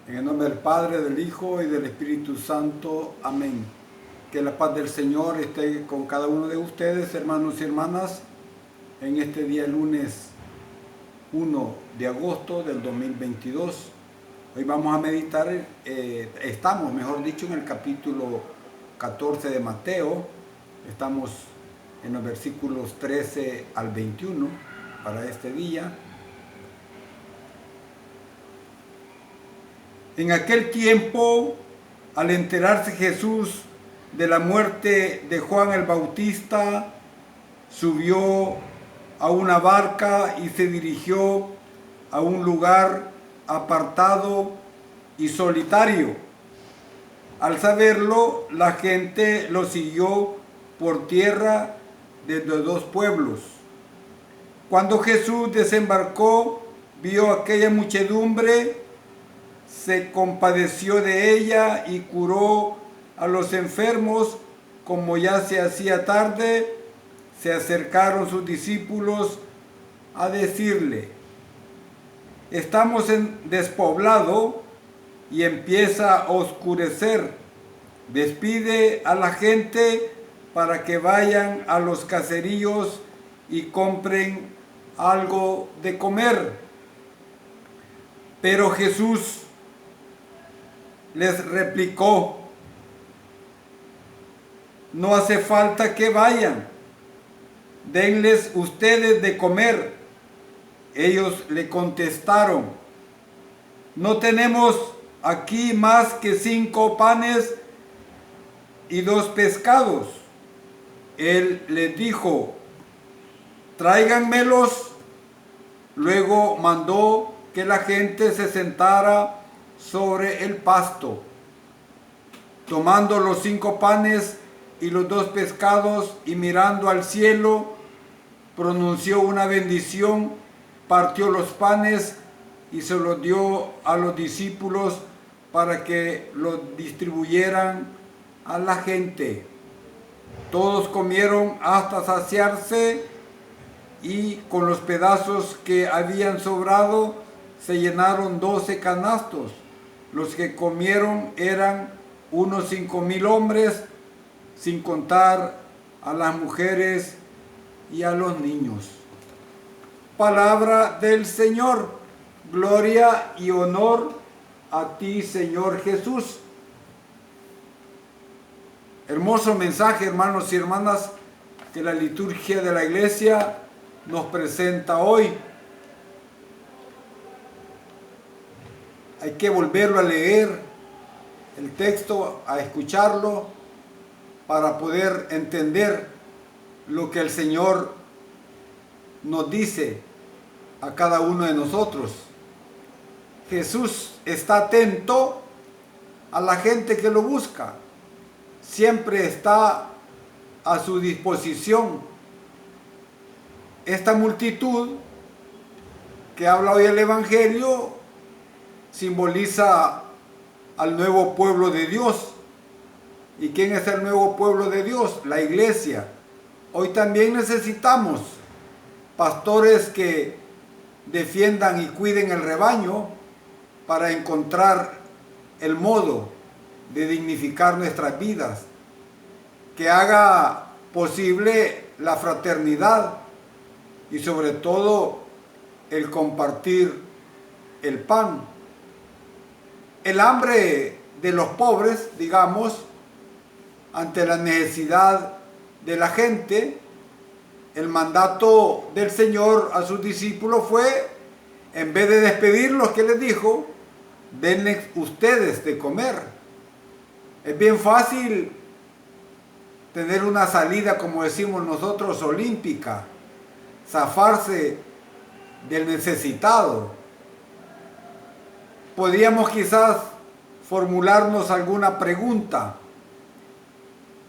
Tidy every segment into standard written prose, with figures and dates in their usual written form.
En el nombre del Padre, del Hijo y del Espíritu Santo. Amén. Que la paz del Señor esté con cada uno de ustedes, hermanos y hermanas, en este día lunes 1 de agosto del 2022. Hoy vamos a meditar, estamos, mejor dicho, en el capítulo 14 de Mateo. Estamos en los versículos 13 al 21 para este día. En aquel tiempo, al enterarse Jesús de la muerte de Juan el Bautista, subió a una barca y se dirigió a un lugar apartado y solitario. Al saberlo, la gente lo siguió por tierra desde dos pueblos. Cuando Jesús desembarcó, vio aquella muchedumbre, se compadeció de ella y curó a los enfermos. Como ya se hacía tarde, se acercaron sus discípulos a decirle: estamos en despoblado y empieza a oscurecer. Despide a la gente para que vayan a los caseríos y compren algo de comer. Pero Jesús les replicó: no hace falta que vayan, denles ustedes de comer. Ellos le contestaron: no tenemos aquí más que 5 panes y 2 pescados. Él les dijo: tráiganmelos. Luego mandó que la gente se sentara sobre el pasto. Tomando los 5 panes y los 2 pescados y mirando al cielo, pronunció una bendición, partió los panes y se los dio a los discípulos para que los distribuyeran a la gente. Todos comieron hasta saciarse, y con los pedazos que habían sobrado se llenaron 12 canastos. Los que comieron eran unos 5,000 hombres, sin contar a las mujeres y a los niños. Palabra del Señor. Gloria y honor a ti, Señor Jesús. Hermoso mensaje, hermanos y hermanas, que la liturgia de la iglesia nos presenta hoy. Hay que volverlo a leer el texto, a escucharlo, para poder entender lo que el Señor nos dice a cada uno de nosotros. Jesús está atento a la gente que lo busca. Siempre está a su disposición. Esta multitud que habla hoy el Evangelio simboliza al nuevo pueblo de Dios. ¿Y quién es el nuevo pueblo de Dios? La iglesia. Hoy también necesitamos pastores que defiendan y cuiden el rebaño para encontrar el modo de dignificar nuestras vidas, que haga posible la fraternidad y sobre todo el compartir el pan. El hambre de los pobres, digamos, ante la necesidad de la gente, el mandato del Señor a sus discípulos fue, en vez de despedirlos, ¿qué les dijo? Denles ustedes de comer. Es bien fácil tener una salida, como decimos nosotros, olímpica, zafarse del necesitado. Podríamos quizás formularnos alguna pregunta.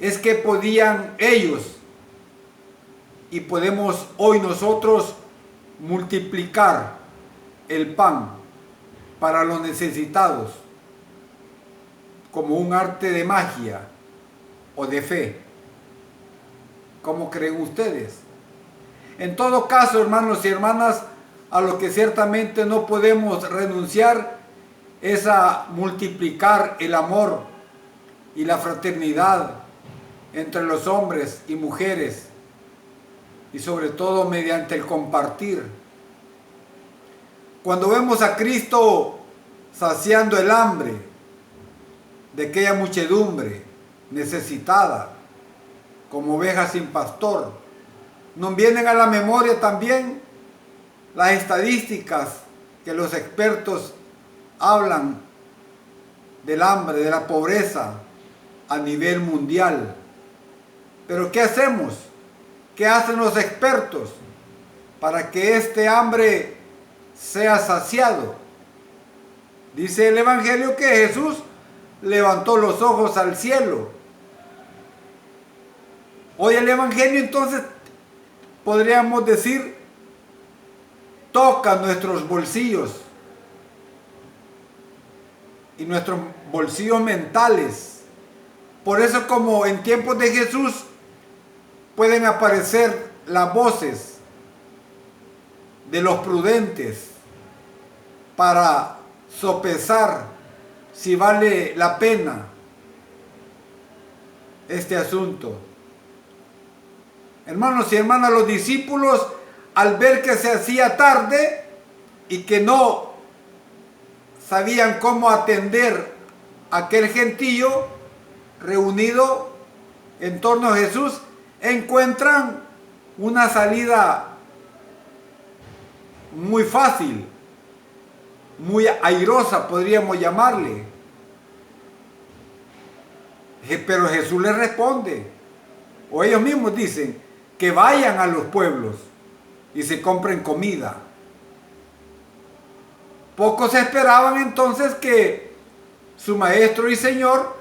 ¿Es que podían ellos y podemos hoy nosotros multiplicar el pan para los necesitados como un arte de magia o de fe? ¿Cómo creen ustedes? En todo caso, hermanos y hermanas, a lo que ciertamente no podemos renunciar es a multiplicar el amor y la fraternidad entre los hombres y mujeres, y sobre todo mediante el compartir. Cuando vemos a Cristo saciando el hambre de aquella muchedumbre necesitada, como ovejas sin pastor, nos vienen a la memoria también las estadísticas que los expertos hablan del hambre, de la pobreza a nivel mundial. Pero ¿qué hacemos? ¿Qué hacen los expertos para que este hambre sea saciado? Dice el Evangelio que Jesús levantó los ojos al cielo. Hoy el Evangelio entonces podríamos decir toca nuestros bolsillos y nuestros bolsillos mentales. Por eso, como en tiempos de Jesús pueden aparecer las voces de los prudentes para sopesar si vale la pena este asunto. Hermanos y hermanas, los discípulos, al ver que se hacía tarde y que no sabían cómo atender a aquel gentío reunido en torno a Jesús, encuentran una salida muy fácil, muy airosa, podríamos llamarle. Pero Jesús les responde, o ellos mismos dicen, que vayan a los pueblos y se compren comida. Pocos esperaban entonces que su maestro y señor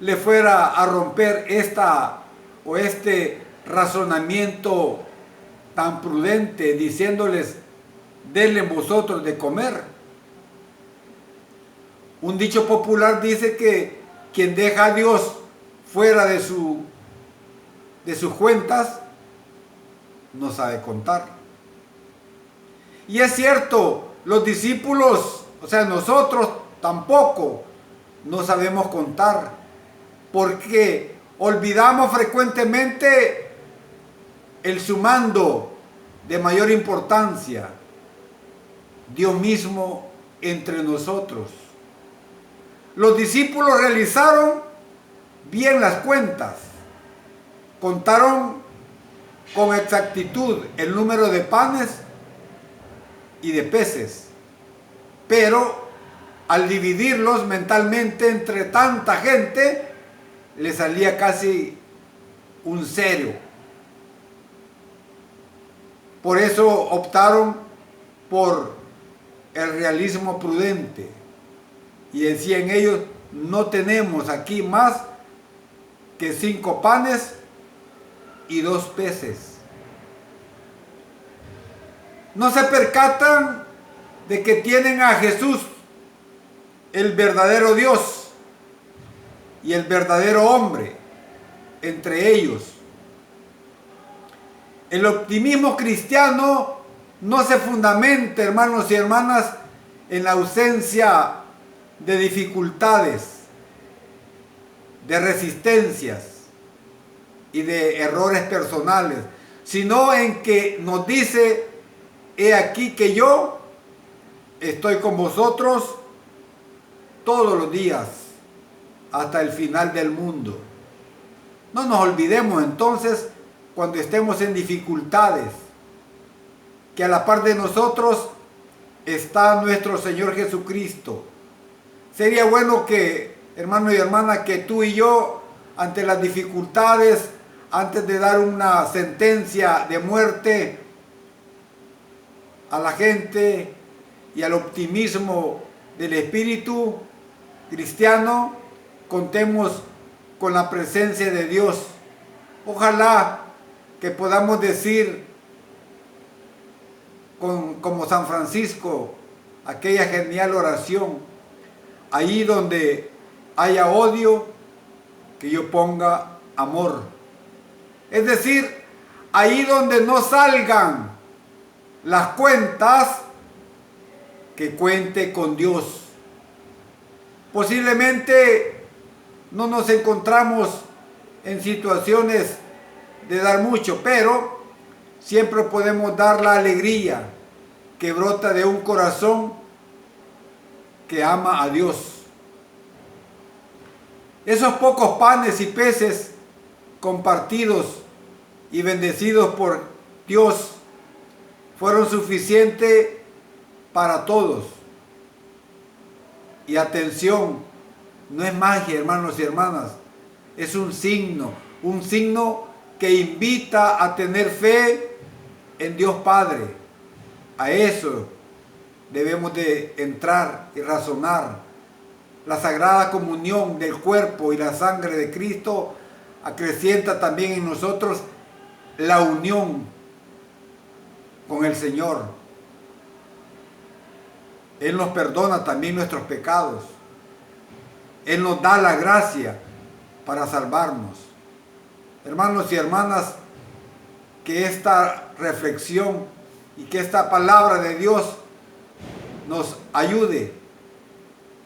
le fuera a romper este razonamiento tan prudente, diciéndoles, denle vosotros de comer. Un dicho popular dice que quien deja a Dios fuera de sus cuentas no sabe contar. Y es cierto, los discípulos, o sea, nosotros tampoco no sabemos contar, porque olvidamos frecuentemente el sumando de mayor importancia, Dios mismo entre nosotros. Los discípulos realizaron bien las cuentas, contaron con exactitud el número de panes y de peces, pero al dividirlos mentalmente entre tanta gente, le salía casi un cero. Por eso optaron por el realismo prudente y decían ellos, no tenemos aquí más que 5 panes y 2 peces. No se percatan de que tienen a Jesús, el verdadero Dios y el verdadero hombre, entre ellos. El optimismo cristiano no se fundamenta, hermanos y hermanas, en la ausencia de dificultades, de resistencias y de errores personales, sino en que nos dice, he aquí que yo estoy con vosotros todos los días hasta el final del mundo. No nos olvidemos entonces, cuando estemos en dificultades, que a la par de nosotros está nuestro Señor Jesucristo. Sería bueno que, hermano y hermana, que tú y yo, ante las dificultades, antes de dar una sentencia de muerte a la gente y al optimismo del espíritu cristiano, contemos con la presencia de Dios. Ojalá que podamos decir como San Francisco aquella genial oración: ahí donde haya odio, que yo ponga amor. Es decir, ahí donde no salgan las cuentas, que cuente con Dios. Posiblemente no nos encontramos en situaciones de dar mucho, pero siempre podemos dar la alegría que brota de un corazón que ama a Dios. Esos pocos panes y peces compartidos y bendecidos por Dios fueron suficientes para todos. Y atención, no es magia, hermanos y hermanas, es un signo que invita a tener fe en Dios Padre. A eso debemos de entrar y razonar. La Sagrada Comunión del cuerpo y la sangre de Cristo acrecienta también en nosotros la unión con el Señor. Él nos perdona también nuestros pecados. Él nos da la gracia para salvarnos. Hermanos y hermanas, que esta reflexión y que esta palabra de Dios nos ayude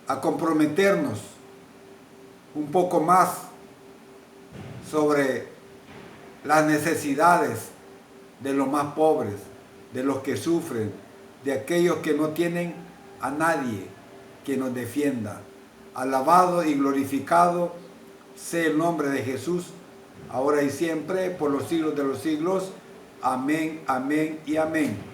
a comprometernos un poco más sobre las necesidades de los más pobres, de los que sufren, de aquellos que no tienen a nadie que nos defienda. Alabado y glorificado sea el nombre de Jesús, ahora y siempre, por los siglos de los siglos. Amén, amén y amén.